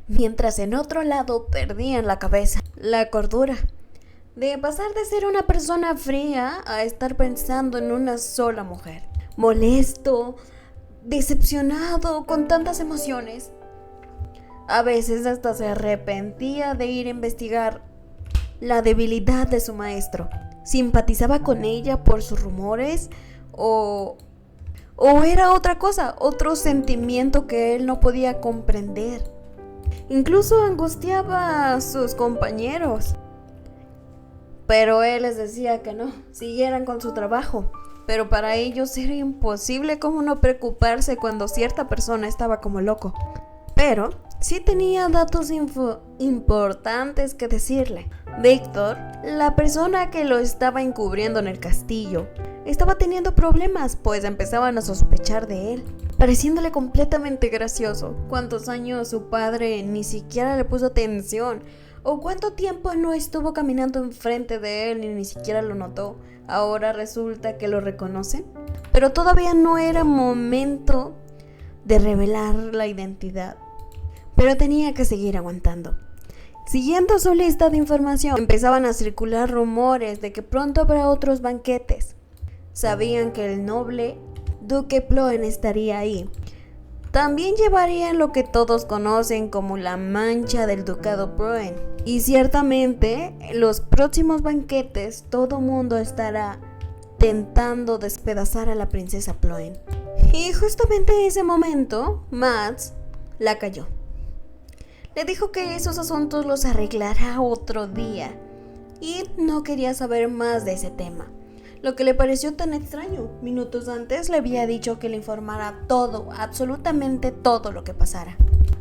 mientras en otro lado perdían la cabeza, la cordura, de pasar de ser una persona fría a estar pensando en una sola mujer. Molesto, decepcionado, con tantas emociones. A veces hasta se arrepentía de ir a investigar la debilidad de su maestro. ¿Simpatizaba con ella por sus rumores o era otra cosa, otro sentimiento que él no podía comprender? Incluso angustiaba a sus compañeros. Pero él les decía que no, siguieran con su trabajo. Pero para ellos era imposible cómo no preocuparse cuando cierta persona estaba como loco. Pero sí tenía datos importantes que decirle. Víctor, la persona que lo estaba encubriendo en el castillo, estaba teniendo problemas, pues empezaban a sospechar de él, pareciéndole completamente gracioso. ¿Cuántos años su padre ni siquiera le puso atención? ¿O cuánto tiempo no estuvo caminando enfrente de él y ni siquiera lo notó? Ahora resulta que lo reconocen. Pero todavía no era momento de revelar la identidad. Pero tenía que seguir aguantando. Siguiendo su lista de información, empezaban a circular rumores de que pronto habrá otros banquetes. Sabían que el noble duque Ploen estaría ahí. También llevarían lo que todos conocen como la mancha del ducado Ploen. Y ciertamente, en los próximos banquetes, todo mundo estará tentando despedazar a la princesa Ploen. Y justamente en ese momento, Mads la cayó. Le dijo que esos asuntos los arreglará otro día y no quería saber más de ese tema. Lo que le pareció tan extraño, minutos antes le había dicho que le informara todo, absolutamente todo lo que pasara.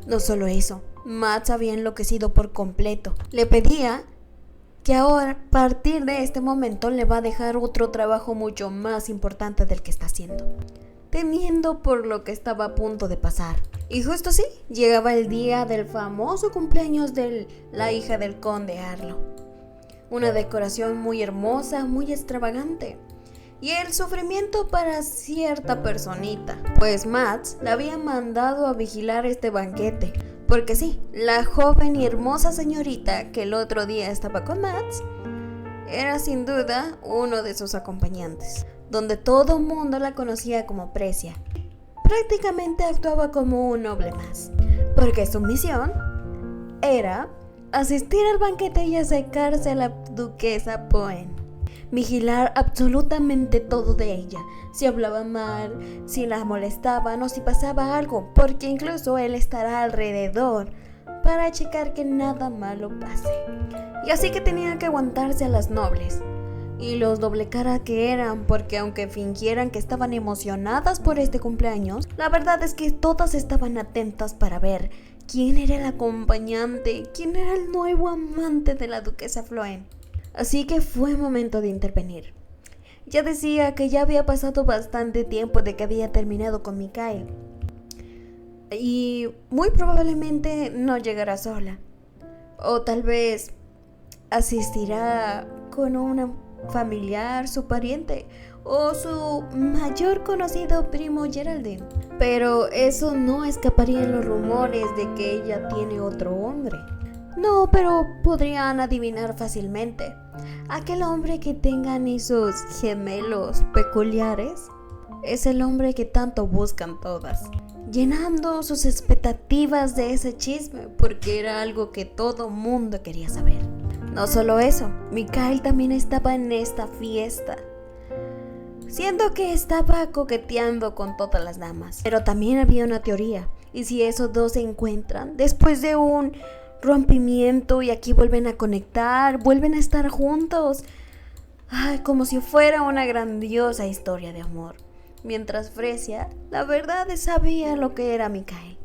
No solo eso, Mads había enloquecido por completo. Le pedía que ahora, a partir de este momento, le va a dejar otro trabajo mucho más importante del que está haciendo, temiendo por lo que estaba a punto de pasar. Y justo así, llegaba el día del famoso cumpleaños de la hija del conde Arlo. Una decoración muy hermosa, muy extravagante. Y el sufrimiento para cierta personita, pues Mads la había mandado a vigilar este banquete. Porque sí, la joven y hermosa señorita que el otro día estaba con Mads era sin duda uno de sus acompañantes, donde todo mundo la conocía como Precia. Prácticamente actuaba como un noble más, porque su misión era asistir al banquete y acercarse a la duquesa Ploen, vigilar absolutamente todo de ella, si hablaba mal, si la molestaban o si pasaba algo, porque incluso él estará alrededor para checar que nada malo pase. Y así que tenía que aguantarse a las nobles. Y los doble cara que eran, porque aunque fingieran que estaban emocionadas por este cumpleaños, la verdad es que todas estaban atentas para ver quién era el acompañante, quién era el nuevo amante de la duquesa Ploen. Así que fue momento de intervenir. Ya decía que ya había pasado bastante tiempo de que había terminado con Mikael, y muy probablemente no llegará sola, o tal vez asistirá con una familiar, su pariente o su mayor conocido primo Geraldine. Pero eso no escaparía en los rumores de que ella tiene otro hombre. No, pero podrían adivinar fácilmente. Aquel hombre que tengan esos gemelos peculiares es el hombre que tanto buscan todas, llenando sus expectativas de ese chisme porque era algo que todo mundo quería saber. No solo eso, Mikael también estaba en esta fiesta, siendo que estaba coqueteando con todas las damas. Pero también había una teoría, y si esos dos se encuentran después de un rompimiento y aquí vuelven a conectar, vuelven a estar juntos, como si fuera una grandiosa historia de amor. Mientras Fresia, la verdad, sabía lo que era Mikael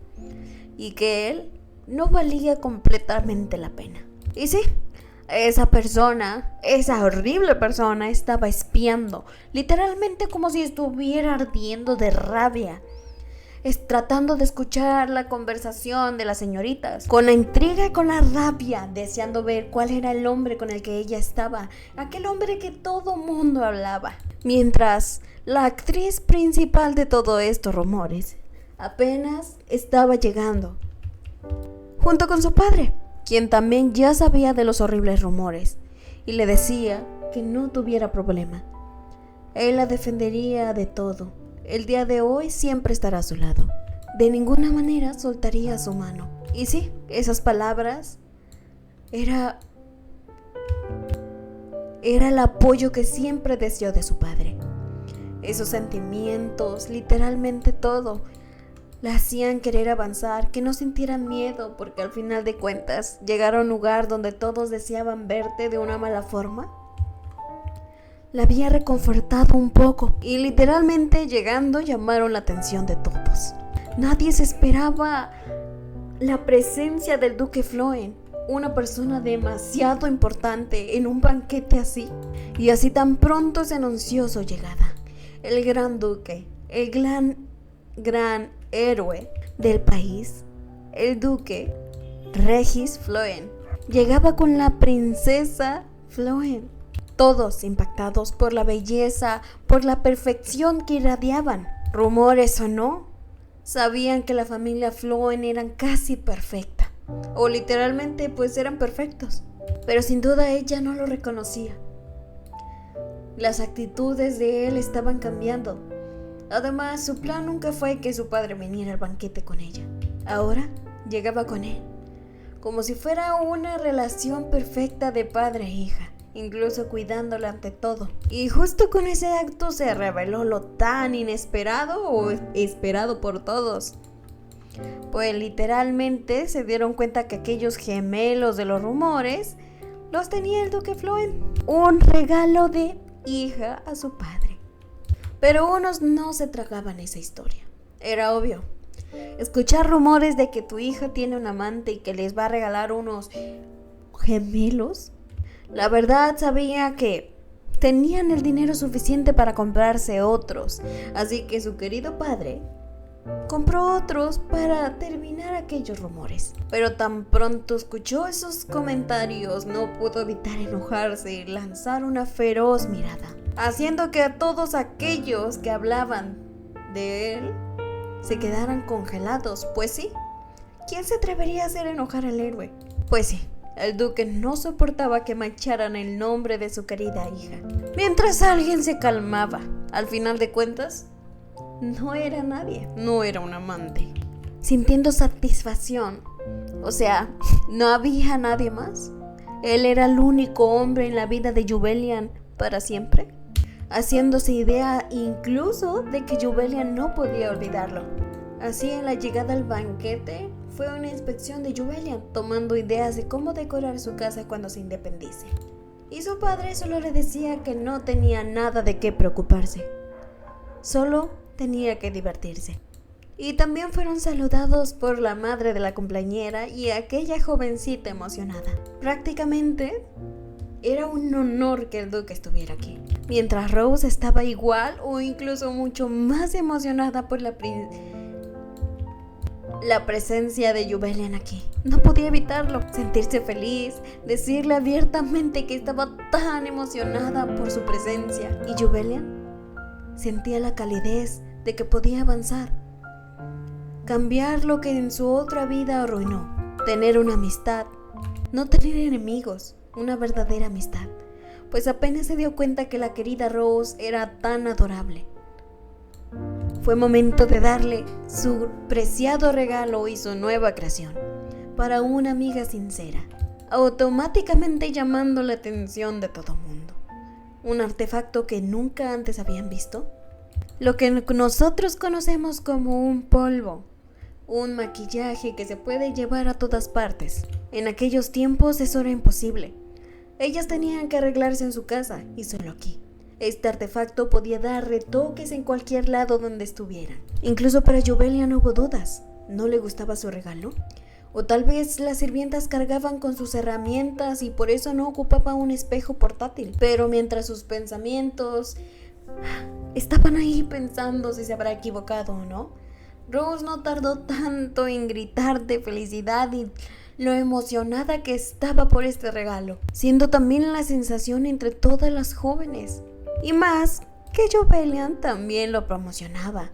y que él no valía completamente la pena. Y sí, esa persona, esa horrible persona, estaba espiando, literalmente como si estuviera ardiendo de rabia, tratando de escuchar la conversación de las señoritas, con la intriga y con la rabia, deseando ver cuál era el hombre con el que ella estaba, aquel hombre que todo mundo hablaba. Mientras la actriz principal de todos estos rumores apenas estaba llegando. junto con su padre, quien también ya sabía de los horribles rumores, y le decía que no tuviera problema. Él la defendería de todo. El día de hoy siempre estará a su lado. De ninguna manera soltaría su mano. Y sí, esas palabras era el apoyo que siempre deseó de su padre. Esos sentimientos, literalmente todo, la hacían querer avanzar, que no sintieran miedo, porque al final de cuentas, llegar a un lugar donde todos deseaban verte de una mala forma, la había reconfortado un poco, y literalmente llegando llamaron la atención de todos. Nadie se esperaba la presencia del duque Floen, una persona demasiado importante en un banquete así, y así tan pronto se anunció su llegada. El gran duque, el gran héroe del país, el duque Regis Floen, llegaba con la princesa Floen. Todos impactados por la belleza, por la perfección que irradiaban. Rumores o no, sabían que la familia Floen eran casi perfecta, o literalmente pues eran perfectos, pero sin duda ella no lo reconocía. Las actitudes de él estaban cambiando. Además, su plan nunca fue que su padre viniera al banquete con ella. Ahora llegaba con él, como si fuera una relación perfecta de padre e hija, incluso cuidándola ante todo. Y justo con ese acto se reveló lo tan inesperado o esperado por todos. Pues literalmente se dieron cuenta que aquellos gemelos de los rumores los tenía el duque Floen. Un regalo de hija a su padre. Pero unos no se tragaban esa historia. Era obvio. Escuchar rumores de que tu hija tiene un amante y que les va a regalar unos gemelos. La verdad sabía que tenían el dinero suficiente para comprarse otros. Así que su querido padre compró otros para terminar aquellos rumores. Pero tan pronto escuchó esos comentarios, no pudo evitar enojarse y lanzar una feroz mirada, haciendo que a todos aquellos que hablaban de él se quedaran congelados. Pues sí, ¿quién se atrevería a hacer enojar al héroe? Pues sí, el duque no soportaba que mancharan el nombre de su querida hija. Mientras alguien se calmaba, al final de cuentas, no era nadie, no era un amante. Sintiendo satisfacción, o sea, no había nadie más. Él era el único hombre en la vida de Jubelian para siempre, haciéndose idea incluso de que Jubelian no podía olvidarlo. Así, en la llegada al banquete fue una inspección de Jubelian, tomando ideas de cómo decorar su casa cuando se independice. Y su padre solo le decía que no tenía nada de qué preocuparse, solo tenía que divertirse. Y también fueron saludados por la madre de la cumpleañera y aquella jovencita emocionada. Prácticamente era un honor que el duque estuviera aquí, mientras Rose estaba igual o incluso mucho más emocionada por la presencia de Jubelian aquí. No podía evitarlo, sentirse feliz, decirle abiertamente que estaba tan emocionada por su presencia. Y Jubelian sentía la calidez de que podía avanzar, cambiar lo que en su otra vida arruinó, tener una amistad, no tener enemigos, una verdadera amistad, pues apenas se dio cuenta que la querida Rose era tan adorable. Fue momento de darle su preciado regalo y su nueva creación, para una amiga sincera, automáticamente llamando la atención de todo mundo. Un artefacto que nunca antes habían visto, lo que nosotros conocemos como un polvo, un maquillaje que se puede llevar a todas partes. En aquellos tiempos eso era imposible. Ellas tenían que arreglarse en su casa y solo aquí. Este artefacto podía dar retoques en cualquier lado donde estuvieran. Incluso para Jubelian no hubo dudas. ¿No le gustaba su regalo? O tal vez las sirvientas cargaban con sus herramientas y por eso no ocupaba un espejo portátil. Pero mientras sus pensamientos estaban ahí pensando si se habrá equivocado o no, Rose no tardó tanto en gritar de felicidad y lo emocionada que estaba por este regalo, siendo también la sensación entre todas las jóvenes. Y más que Jubelian también lo promocionaba.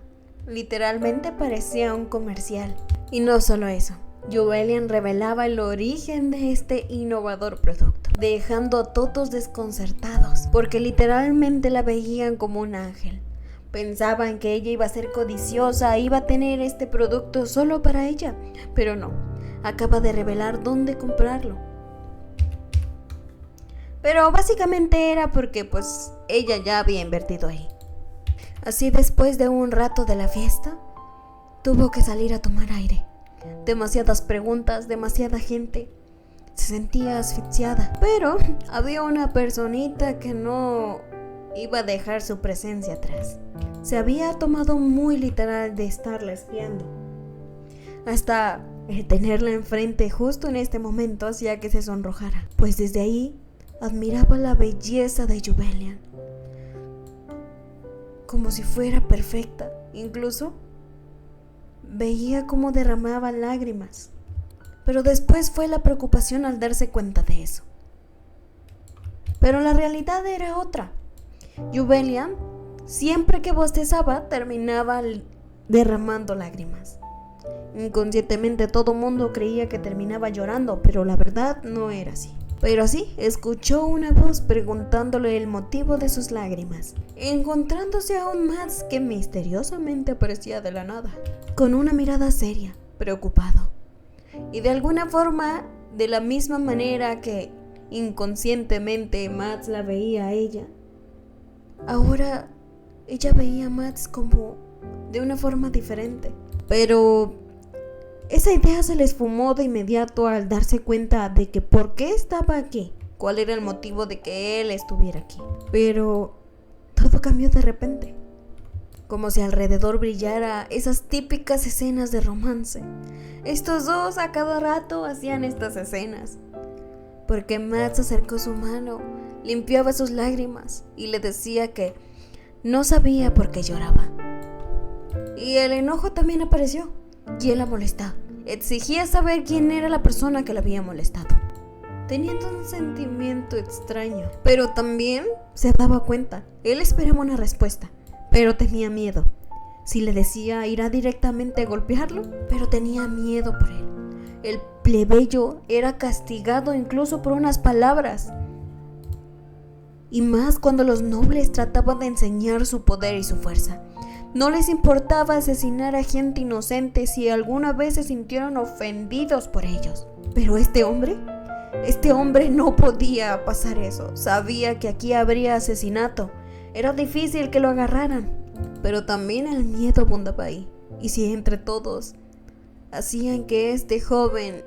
Literalmente parecía un comercial. Y no solo eso, Jubelian revelaba el origen de este innovador producto, dejando a todos desconcertados, porque literalmente la veían como un ángel. Pensaban que ella iba a ser codiciosa, iba a tener este producto solo para ella, pero no, acaba de revelar dónde comprarlo. Pero básicamente era porque pues ella ya había invertido ahí. Así después de un rato de la fiesta, tuvo que salir a tomar aire. Demasiadas preguntas, demasiada gente. Se sentía asfixiada, pero había una personita que no iba a dejar su presencia atrás. Se había tomado muy literal de estarla espiando. Hasta tenerla enfrente justo en este momento hacía que se sonrojara, pues desde ahí admiraba la belleza de Jubelian, como si fuera perfecta. Incluso veía cómo derramaba lágrimas. Pero después fue la preocupación al darse cuenta de eso. Pero la realidad era otra. Jubelian, siempre que bostezaba, terminaba derramando lágrimas. Inconscientemente todo mundo creía que terminaba llorando, pero la verdad no era así. Pero sí, escuchó una voz preguntándole el motivo de sus lágrimas, encontrándose a un Mads que misteriosamente aparecía de la nada, con una mirada seria, preocupado. Y de alguna forma, de la misma manera que inconscientemente Mads la veía a ella, ahora ella veía a Mads como de una forma diferente. Pero esa idea se le esfumó de inmediato al darse cuenta de que por qué estaba aquí, cuál era el motivo de que él estuviera aquí. Pero todo cambió de repente, como si alrededor brillara esas típicas escenas de romance. Estos dos a cada rato hacían estas escenas, porque Mads acercó su mano, limpiaba sus lágrimas y le decía que no sabía por qué lloraba. Y el enojo también apareció. Y él la molestaba. Exigía saber quién era la persona que la había molestado, teniendo un sentimiento extraño. Pero también se daba cuenta. Él esperaba una respuesta, pero tenía miedo. Si le decía, irá directamente a golpearlo, pero tenía miedo por él. El plebeyo era castigado incluso por unas palabras. Y más cuando los nobles trataban de enseñar su poder y su fuerza. No les importaba asesinar a gente inocente si alguna vez se sintieron ofendidos por ellos. Pero este hombre no podía pasar eso. Sabía que aquí habría asesinato. Era difícil que lo agarraran. Pero también el miedo abundaba ahí. Y si entre todos hacían que este joven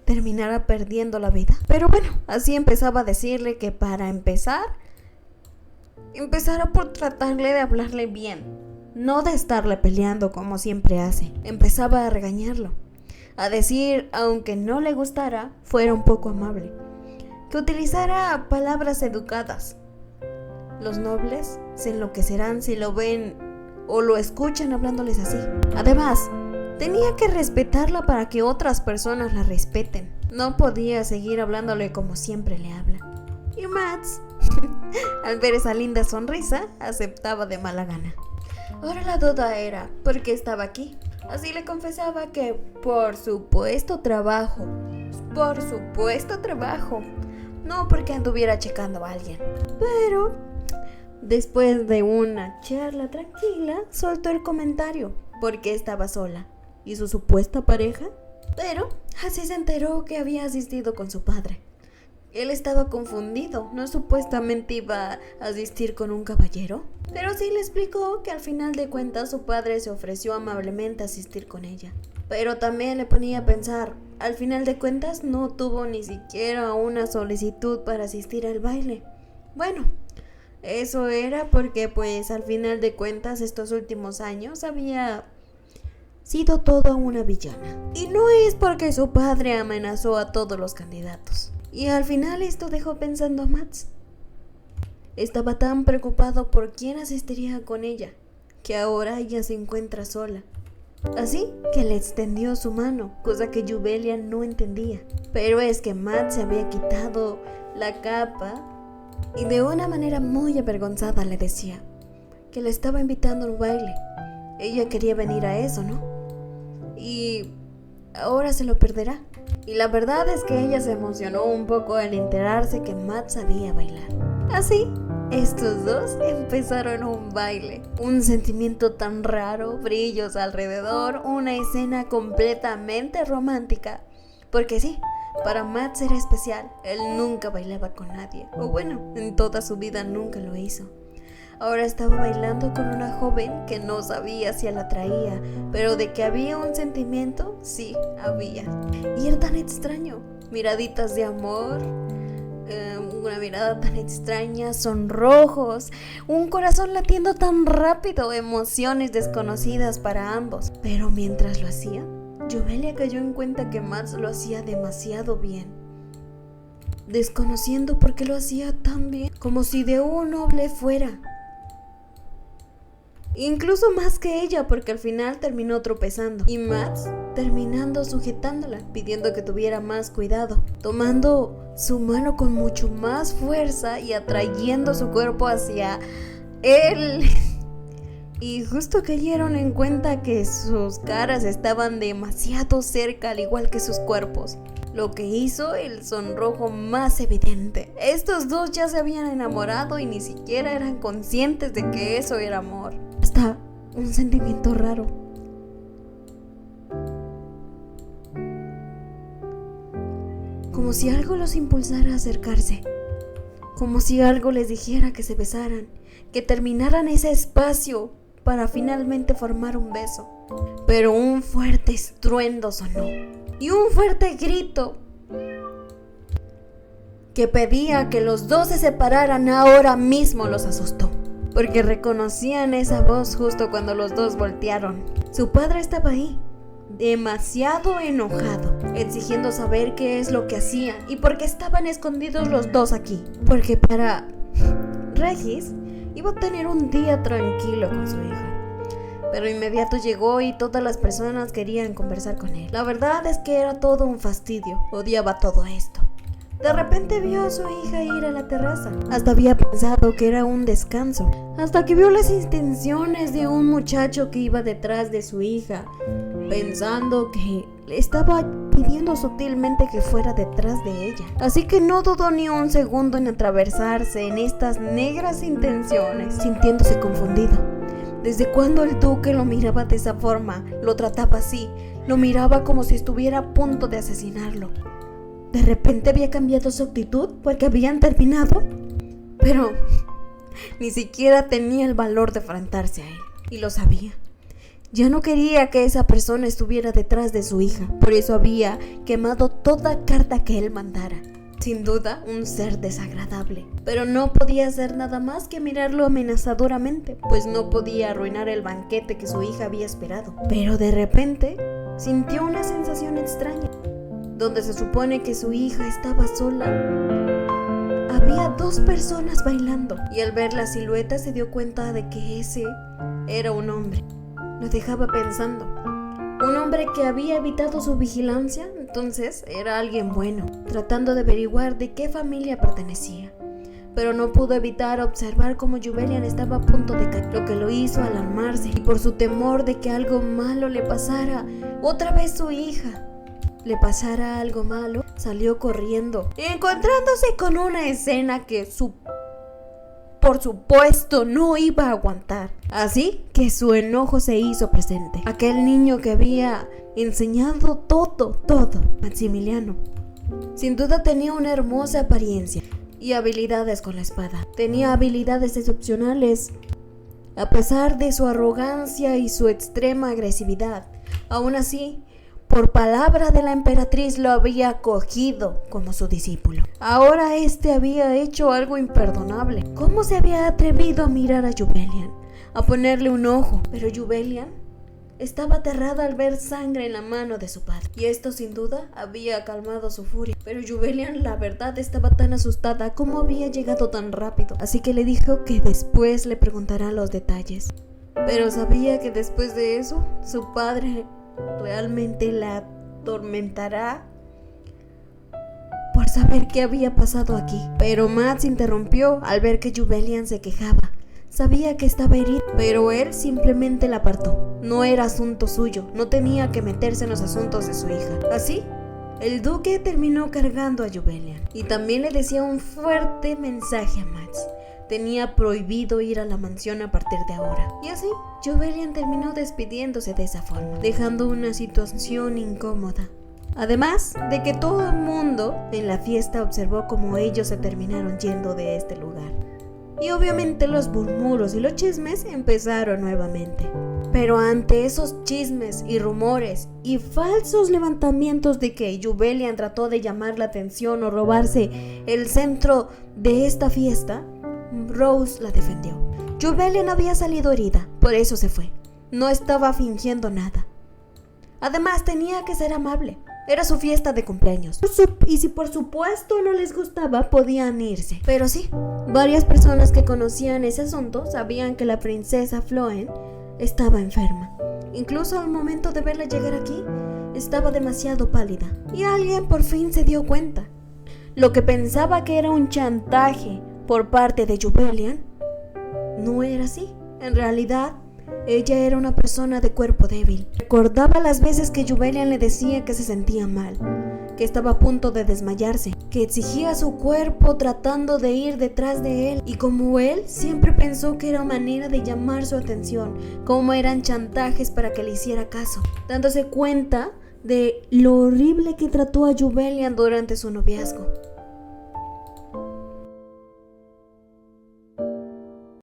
terminara perdiendo la vida. Pero bueno, así empezaba a decirle que para empezara por tratarle de hablarle bien, no de estarle peleando como siempre hace. Empezaba a regañarlo, a decir, aunque no le gustara, fuera un poco amable, que utilizara palabras educadas. Los nobles se enloquecerán si lo ven o lo escuchan hablándoles así. Además, tenía que respetarla para que otras personas la respeten. No podía seguir hablándole como siempre le habla. Y Mads, al ver esa linda sonrisa, aceptaba de mala gana. Ahora la duda era, ¿por qué estaba aquí? Así le confesaba que por supuesto trabajo, no porque anduviera checando a alguien. Pero después de una charla tranquila, soltó el comentario, porque estaba sola. ¿Y su supuesta pareja? Pero así se enteró que había asistido con su padre. Él estaba confundido, ¿no supuestamente iba a asistir con un caballero? Pero sí le explicó que al final de cuentas su padre se ofreció amablemente a asistir con ella. Pero también le ponía a pensar, al final de cuentas no tuvo ni siquiera una solicitud para asistir al baile. Bueno, eso era porque pues al final de cuentas estos últimos años había sido toda una villana. Y no es porque su padre amenazó a todos los candidatos. Y al final esto dejó pensando a Mads. Estaba tan preocupado por quién asistiría con ella, que ahora ella se encuentra sola. Así que le extendió su mano, cosa que Jubelian no entendía. Pero es que Mads se había quitado la capa y de una manera muy avergonzada le decía que le estaba invitando a un baile. Ella quería venir a eso, ¿no? Y ahora se lo perderá. Y la verdad es que ella se emocionó un poco al enterarse que Matt sabía bailar. Así, estos dos empezaron un baile, un sentimiento tan raro, brillos alrededor, una escena completamente romántica. Porque sí, para Matt era especial, él nunca bailaba con nadie, o bueno, en toda su vida nunca lo hizo. Ahora estaba bailando con una joven que no sabía si la atraía, pero de que había un sentimiento, sí, había. Y era tan extraño, miraditas de amor, una mirada tan extraña, sonrojos, un corazón latiendo tan rápido, emociones desconocidas para ambos. Pero mientras lo hacía, Jubelia cayó en cuenta que Matt lo hacía demasiado bien, desconociendo por qué lo hacía tan bien, como si de un noble fuera. Incluso más que ella, porque al final terminó tropezando y Matt terminando sujetándola, pidiendo que tuviera más cuidado, tomando su mano con mucho más fuerza y atrayendo su cuerpo hacia él. Y justo cayeron en cuenta que sus caras estaban demasiado cerca, al igual que sus cuerpos, lo que hizo el sonrojo más evidente. Estos dos ya se habían enamorado y ni siquiera eran conscientes de que eso era amor. Hasta un sentimiento raro. Como si algo los impulsara a acercarse. Como si algo les dijera que se besaran, que terminaran ese espacio para finalmente formar un beso. Pero un fuerte estruendo sonó y un fuerte grito que pedía que los dos se separaran ahora mismo los asustó, porque reconocían esa voz justo cuando los dos voltearon. Su padre estaba ahí, demasiado enojado, exigiendo saber qué es lo que hacían y por qué estaban escondidos los dos aquí. Porque para Regis iba a tener un día tranquilo con su hija, pero inmediato llegó y todas las personas querían conversar con él. La verdad es que era todo un fastidio, odiaba todo esto. De repente vio a su hija ir a la terraza. Hasta había pensado que era un descanso, hasta que vio las intenciones de un muchacho que iba detrás de su hija, pensando que le estaba pidiendo sutilmente que fuera detrás de ella. Así que no dudó ni un segundo en atravesarse en estas negras intenciones, sintiéndose confundido. ¿Desde cuándo el duque lo miraba de esa forma? Lo trataba así, lo miraba como si estuviera a punto de asesinarlo. De repente había cambiado su actitud porque habían terminado, pero ni siquiera tenía el valor de enfrentarse a él, y lo sabía. Ya no quería que esa persona estuviera detrás de su hija, por eso había quemado toda carta que él mandara. Sin duda, un ser desagradable, pero no podía hacer nada más que mirarlo amenazadoramente, pues no podía arruinar el banquete que su hija había esperado. Pero de repente, sintió una sensación extraña. Donde se supone que su hija estaba sola, había dos personas bailando, y al ver la silueta se dio cuenta de que ese era un hombre. Lo dejaba pensando. Un hombre que había evitado su vigilancia, entonces era alguien bueno, tratando de averiguar de qué familia pertenecía. Pero no pudo evitar observar cómo Juwelian estaba a punto de caer, lo que lo hizo alarmarse, y por su temor de que algo malo le pasara, otra vez su hija le pasara algo malo, salió corriendo, encontrándose con una escena que por supuesto no iba a aguantar. Así que su enojo se hizo presente. Aquel niño que había enseñado todo, Maximiliano, sin duda tenía una hermosa apariencia y habilidades con la espada. Tenía habilidades excepcionales, a pesar de su arrogancia y su extrema agresividad. Aún así, por palabra de la emperatriz lo había acogido como su discípulo. Ahora este había hecho algo imperdonable. ¿Cómo se había atrevido a mirar a Juwelian, a ponerle un ojo? Pero Juwelian estaba aterrada al ver sangre en la mano de su padre, y esto sin duda había calmado su furia. Pero Juwelian, la verdad, estaba tan asustada como había llegado tan rápido, así que le dijo que después le preguntará los detalles. Pero sabía que después de eso, su padre realmente la atormentará por saber qué había pasado aquí. Pero Matt se interrumpió al ver que Juwelian se quejaba. sabía que estaba herida, pero él simplemente la apartó. No era asunto suyo, no tenía que meterse en los asuntos de su hija. Así, el duque terminó cargando a Jubelian y también le decía un fuerte mensaje a Max. Tenía prohibido ir a la mansión a partir de ahora. Y así, Jubelian terminó despidiéndose de esa forma, dejando una situación incómoda. Además de que todo el mundo en la fiesta observó cómo ellos se terminaron yendo de este lugar. Y obviamente los murmuros y los chismes empezaron nuevamente. Pero ante esos chismes y rumores y falsos levantamientos de que Jubelian trató de llamar la atención o robarse el centro de esta fiesta, Rose la defendió. Jubelian había salido herida, por eso se fue. No estaba fingiendo nada. Además tenía que ser amable. Era su fiesta de cumpleaños. Y si por supuesto no les gustaba, podían irse. Pero sí, varias personas que conocían ese asunto sabían que la princesa Floen estaba enferma. Incluso al momento de verla llegar aquí, estaba demasiado pálida. Y alguien por fin se dio cuenta. Lo que pensaba que era un chantaje por parte de Jubelian no era así. En realidad, ella era una persona de cuerpo débil. Recordaba las veces que Jubelian le decía que se sentía mal, que estaba a punto de desmayarse, que exigía su cuerpo tratando de ir detrás de él. Y como él siempre pensó que era manera de llamar su atención, como eran chantajes para que le hiciera caso, dándose cuenta de lo horrible que trató a Jubelian durante su noviazgo.